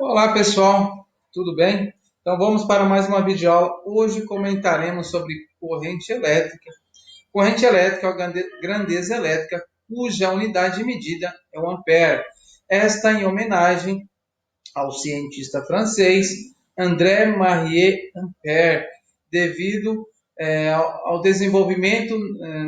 Olá pessoal, tudo bem? Então vamos para mais uma videoaula. Hoje comentaremos sobre corrente elétrica. Corrente elétrica é a grandeza elétrica cuja unidade de medida é o ampere. Esta em homenagem ao cientista francês André-Marie Ampère, devido ao desenvolvimento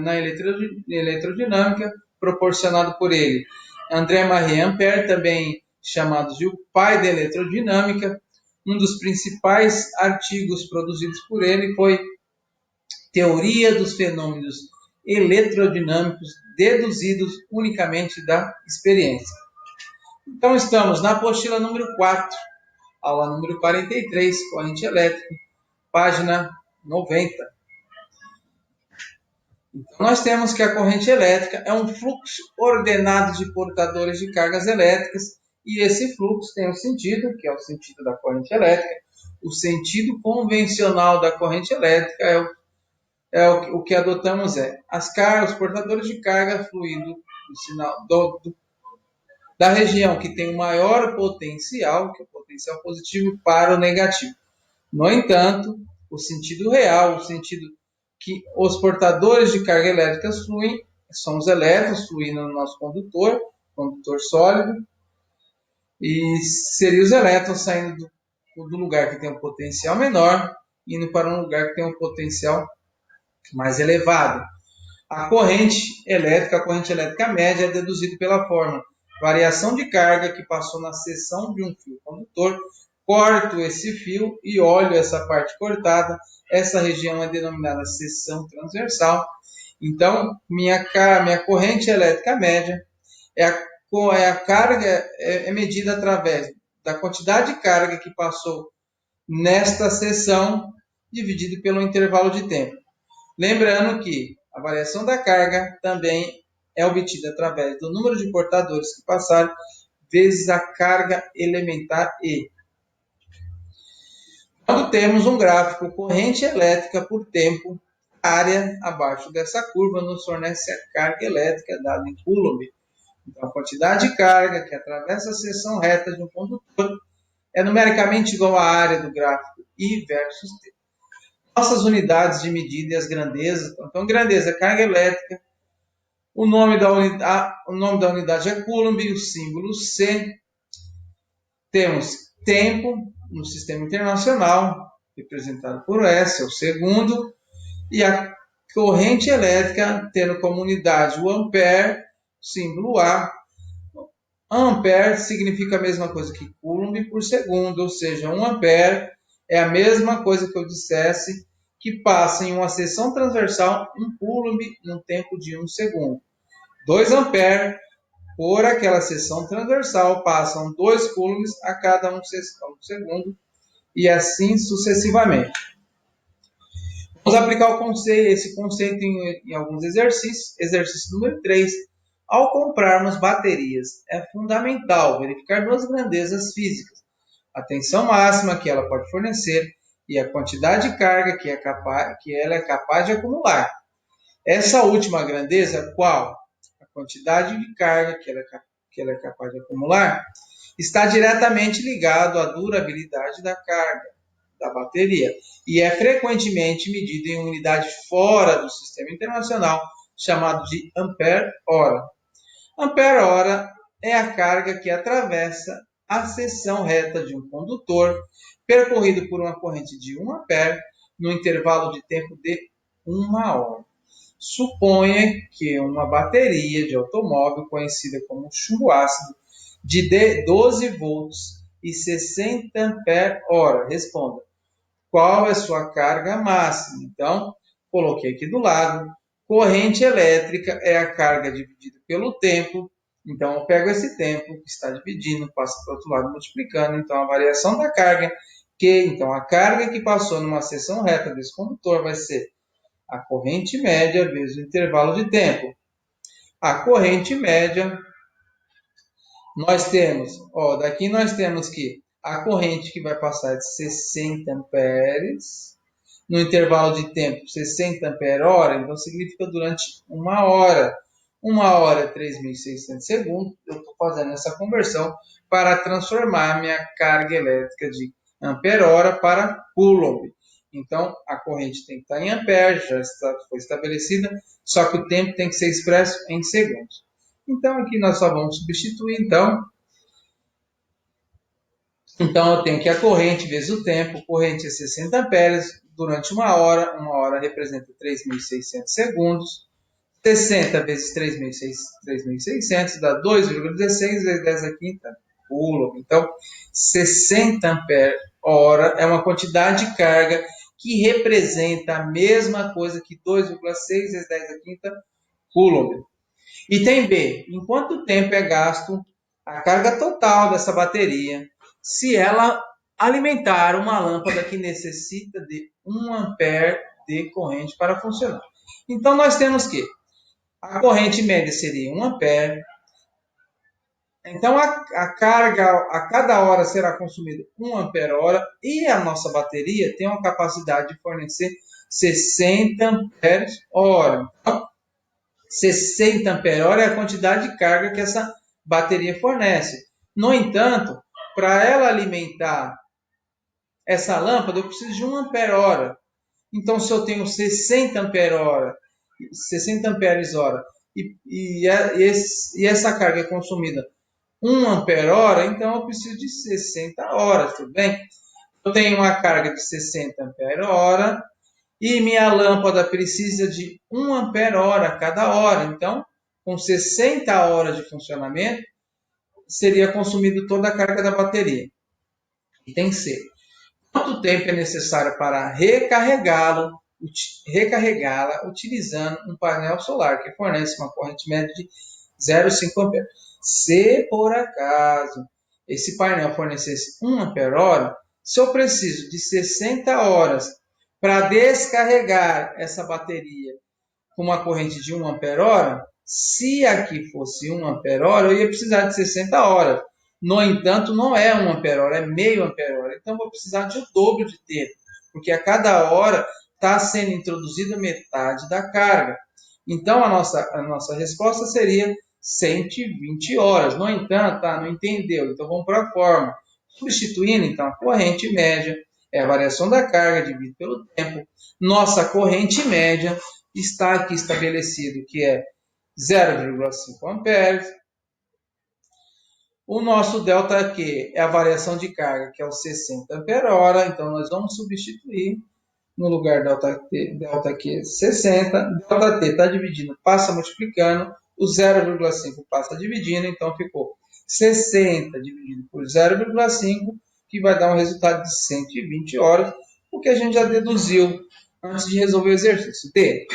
na eletrodinâmica proporcionado por ele. André-Marie Ampère, também chamado de o pai da eletrodinâmica, um dos principais artigos produzidos por ele foi Teoria dos Fenômenos Eletrodinâmicos deduzidos unicamente da experiência. Então estamos na apostila número 4, aula número 43, corrente elétrica, página 90. Então, nós temos que a corrente elétrica é um fluxo ordenado de portadores de cargas elétricas e esse fluxo tem um sentido, que é o sentido da corrente elétrica. O sentido convencional da corrente elétrica o que adotamos os portadores de carga fluindo do sinal da região que tem o maior potencial, que é o potencial positivo, para o negativo. No entanto, o sentido real, o sentido que os portadores de carga elétrica fluem, são os elétrons fluindo no nosso condutor sólido, e seriam os elétrons saindo do lugar que tem um potencial menor, indo para um lugar que tem um potencial mais elevado. A corrente elétrica média é deduzida pela fórmula variação de carga que passou na seção de um fio condutor, corto esse fio e olho essa parte cortada. Essa região é denominada seção transversal. Então, minha corrente elétrica média a carga é medida através da quantidade de carga que passou nesta seção dividido pelo intervalo de tempo. Lembrando que a variação da carga também é obtida através do número de portadores que passaram vezes a carga elementar E. Quando temos um gráfico corrente elétrica por tempo, a área abaixo dessa curva nos fornece a carga elétrica dada em Coulomb. Então, a quantidade de carga que atravessa a seção reta de um condutor é numericamente igual à área do gráfico I versus T. Nossas unidades de medida e as grandezas. Então, grandeza, carga elétrica. O nome da unidade é Coulomb, o símbolo C. Temos tempo no sistema internacional, representado por S, é o segundo. E a corrente elétrica, tendo como unidade o ampere, símbolo A. Ampere significa a mesma coisa que Coulomb por segundo, ou seja, 1 ampere é a mesma coisa que eu dissesse que passa em uma seção transversal 1 Coulomb num tempo de 1 segundo. 2 ampere por aquela seção transversal passam 2 coulombs a cada 1 segundo e assim sucessivamente. Vamos aplicar esse conceito em alguns exercícios. Exercício número 3. Ao comprarmos baterias, é fundamental verificar duas grandezas físicas: a tensão máxima que ela pode fornecer e a quantidade de carga que ela é capaz de acumular. Essa última grandeza, qual? A quantidade de carga que ela é capaz de acumular, está diretamente ligado à durabilidade da carga da bateria e é frequentemente medido em unidade fora do sistema internacional, chamado de ampere-hora. Ampere-hora é a carga que atravessa a seção reta de um condutor, percorrido por uma corrente de 1 ampere, no intervalo de tempo de 1 hora. Suponha que uma bateria de automóvel, conhecida como chumbo ácido, de 12 volts e 60 ampere-hora. Responda: qual é sua carga máxima? Então, coloquei aqui do lado. Corrente elétrica é a carga dividida pelo tempo. Então, eu pego esse tempo que está dividindo, passo para o outro lado multiplicando. Então, a variação da carga, então a carga que passou numa seção reta desse condutor vai ser a corrente média vezes o intervalo de tempo. A corrente média, daqui nós temos que a corrente que vai passar de 60 amperes, no intervalo de tempo 60 ampere-hora, então significa durante 1 hora. 1 hora é 3.600 segundos. Eu estou fazendo essa conversão para transformar minha carga elétrica de ampere-hora para coulomb. Então, a corrente tem que estar em ampere, foi estabelecida, só que o tempo tem que ser expresso em segundos. Então, aqui nós só vamos substituir, então eu tenho que a corrente vezes o tempo, corrente é 60 amperes durante 1 hora representa 3.600 segundos, 60 vezes 3.600 dá 2,16 vezes 10 a quinta coulomb. Então, 60 ampere hora é uma quantidade de carga que representa a mesma coisa que 2,6 vezes 10 a quinta coulomb. Item B. Em quanto tempo é gasto a carga total dessa bateria se ela alimentar uma lâmpada que necessita de 1 ampere de corrente para funcionar? Então, nós temos que a corrente média seria 1 ampere. Então, a carga a cada hora será consumida 1 ampere hora e a nossa bateria tem uma capacidade de fornecer 60 amperes hora. Então, 60 ampere hora é a quantidade de carga que essa bateria fornece. No entanto, para ela alimentar essa lâmpada, eu preciso de 1 ampere hora. Então, se eu tenho 60 ampere hora, 60 amperes hora, e essa carga é consumida 1 ampere hora, então eu preciso de 60 horas, tudo bem? Eu tenho uma carga de 60 ampere hora e minha lâmpada precisa de 1 ampere hora a cada hora. Então, com 60 horas de funcionamento, seria consumido toda a carga da bateria. Item C. Quanto tempo é necessário para recarregá-la utilizando um painel solar que fornece uma corrente média de 0,5 A? Se por acaso esse painel fornecesse 1 ampere hora, se eu preciso de 60 horas para descarregar essa bateria com uma corrente de 1 ampere hora, se aqui fosse 1 ampere hora, eu ia precisar de 60 horas. No entanto, não é 1 ampere hora, é meio ampere hora. Então, eu vou precisar de o dobro de tempo, porque a cada hora está sendo introduzida metade da carga. Então, a nossa resposta seria 120 horas. No entanto, não entendeu. Então, vamos para a forma. Substituindo, então, a corrente média é a variação da carga dividido pelo tempo. Nossa corrente média está aqui estabelecido que é 0,5 amperes. O nosso ΔQ é a variação de carga, que é o 60 ampere hora. Então, nós vamos substituir no lugar ΔQ 60. ΔT está dividindo, passa multiplicando. O 0,5 passa dividindo. Então, ficou 60 dividido por 0,5, que vai dar um resultado de 120 horas, o que a gente já deduziu antes de resolver o exercício. D.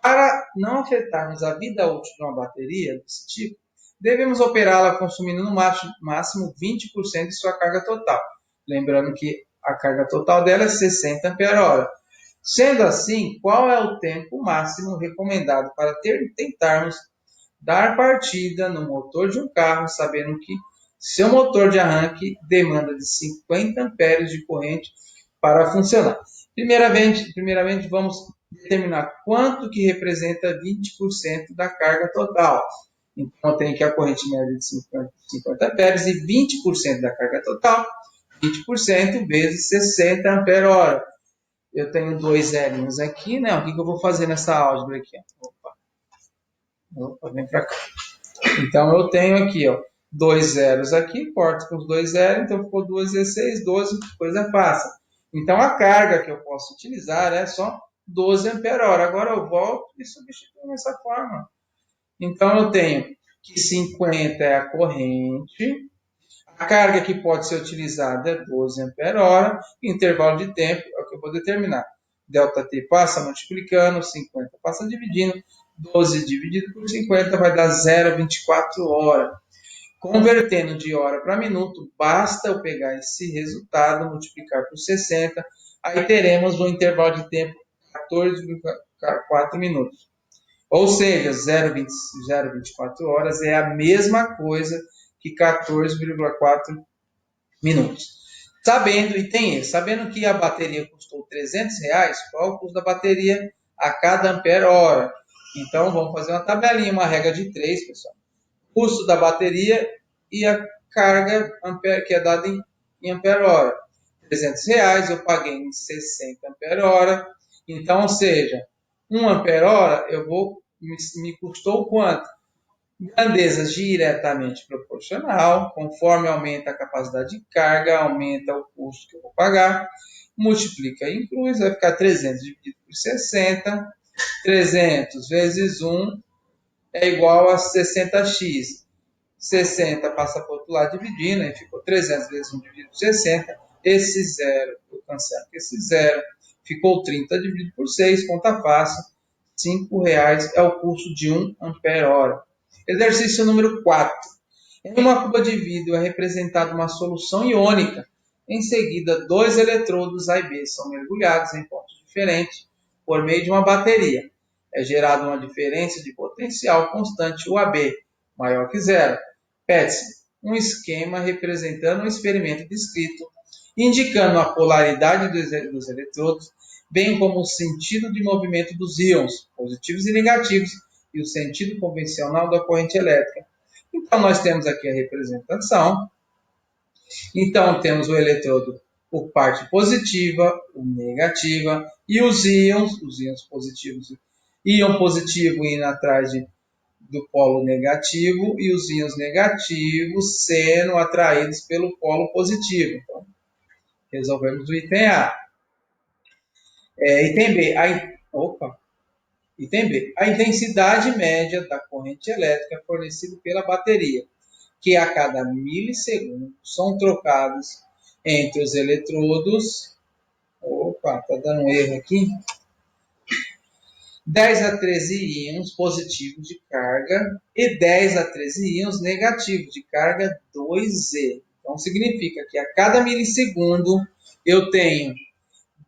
Para não afetarmos a vida útil de uma bateria desse tipo, devemos operá-la consumindo no máximo 20% de sua carga total. Lembrando que a carga total dela é 60 ampere hora. Sendo assim, qual é o tempo máximo recomendado para tentarmos dar partida no motor de um carro, sabendo que seu motor de arranque demanda de 50 amperes de corrente para funcionar? Primeiramente, vamos determinar quanto que representa 20% da carga total. Então, eu tenho que a corrente média de 50 amperes e 20% da carga total, 20% vezes 60 ampere hora. Eu tenho dois zerinhos aqui, né? O que eu vou fazer nessa álgebra aqui? Opa, vem para cá. Então, eu tenho aqui, ó, dois zeros aqui, corto com os dois zeros, então ficou 2 vezes 6, 12, coisa fácil. Então, a carga que eu posso utilizar é só 12 ampere hora. Agora eu volto e substituo nessa forma. Então, eu tenho que 50 é a corrente, a carga que pode ser utilizada é 12 ampere hora, intervalo de tempo é o que eu vou determinar. ΔT passa multiplicando, 50 passa dividindo, 12 dividido por 50 vai dar 0,24 horas. Convertendo de hora para minuto, basta eu pegar esse resultado, multiplicar por 60, aí teremos um intervalo de tempo 14,4 minutos. Ou seja, 0,24 horas é a mesma coisa que 14,4 minutos. Sabendo que a bateria custou R$300, qual é o custo da bateria a cada ampere hora? Então, vamos fazer uma tabelinha, uma regra de 3, pessoal. Custo da bateria e a carga que é dada em ampere-hora. R$300 eu paguei em 60 ampere-hora. Então, ou seja, 1 ampere-hora me custou quanto? Grandezas diretamente proporcional. Conforme aumenta a capacidade de carga, aumenta o custo que eu vou pagar. Multiplica em cruz, vai ficar 300 dividido por 60. 300 vezes 1 é igual a 60x. 60 passa para o outro lado dividindo, aí ficou 300 vezes 1 dividido por 60. Esse zero, eu cancelo com esse zero. Ficou 30 dividido por 6, conta fácil. R$5 é o custo de 1 ampere-hora. Exercício número 4. Em uma cuba de vidro é representada uma solução iônica. Em seguida, dois eletrodos A e B são mergulhados em pontos diferentes por meio de uma bateria. É gerada uma diferença de potencial constante UAB, maior que zero. Pede-se um esquema representando um experimento descrito, indicando a polaridade dos eletrodos, bem como o sentido de movimento dos íons, positivos e negativos, e o sentido convencional da corrente elétrica. Então, nós temos aqui a representação. Então, temos o eletrodo por parte positiva, o negativa, e os íons positivos. Íon positivo indo atrás do polo negativo e os íons negativos sendo atraídos pelo polo positivo. Então, resolvemos o item A. Item B. Item B. A intensidade média da corrente elétrica fornecida pela bateria, que a cada milissegundo são trocados entre os eletrodos. Está dando um erro aqui. 10 a 13 íons positivos de carga e 10 a 13 íons negativos de carga 2Z. Então, significa que a cada milissegundo eu tenho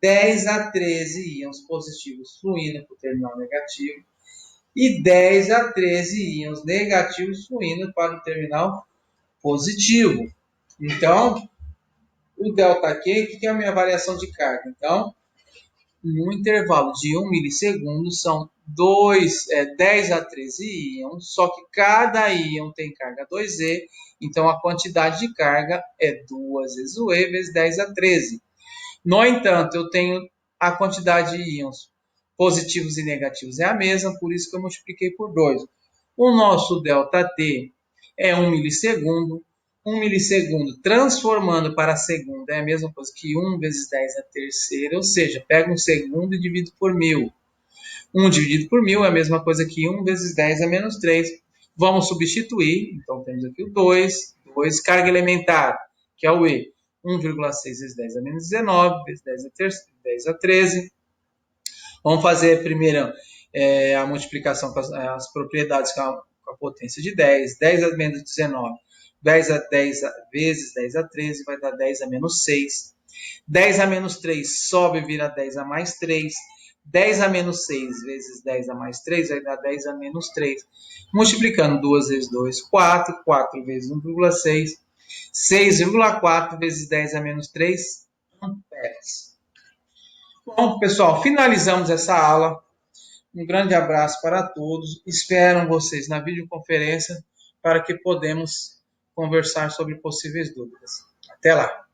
10 a 13 íons positivos fluindo para o terminal negativo e 10 a 13 íons negativos fluindo para o terminal positivo. Então, o ΔQ, que é a minha variação de carga? Então, no intervalo de 1 milissegundo, são 10 a 13 íons, só que cada íon tem carga 2E, então a quantidade de carga é 2 vezes o E vezes 10 a 13. No entanto, eu tenho a quantidade de íons positivos e negativos é a mesma, por isso que eu multipliquei por 2. O nosso ΔT é 1 milissegundo. 1 milissegundo transformando para segundo é a mesma coisa que 1 vezes 10 a terceira, ou seja, pega um segundo e divido por 1000. 1 dividido por 1000 é a mesma coisa que 1 vezes 10 a menos 3. Vamos substituir, então temos aqui o 2, carga elementar, que é o E. 1,6 vezes 10 a menos 19, vezes 10 a 13. Vamos fazer primeiro a multiplicação com as propriedades com a potência de 10. 10 a menos 19, 10 a 10 vezes 10 a 13 vai dar 10 a menos 6. 10 a menos 3 sobe e vira 10 a mais 3. 10 a menos 6 vezes 10 a mais 3 vai dar 10 a menos 3. Multiplicando 2 vezes 2, 4. 4 vezes 1,6. 6,4 vezes 10 a menos 3 amperes. Bom, pessoal, finalizamos essa aula. Um grande abraço para todos. Espero vocês na videoconferência para que podemos conversar sobre possíveis dúvidas. Até lá!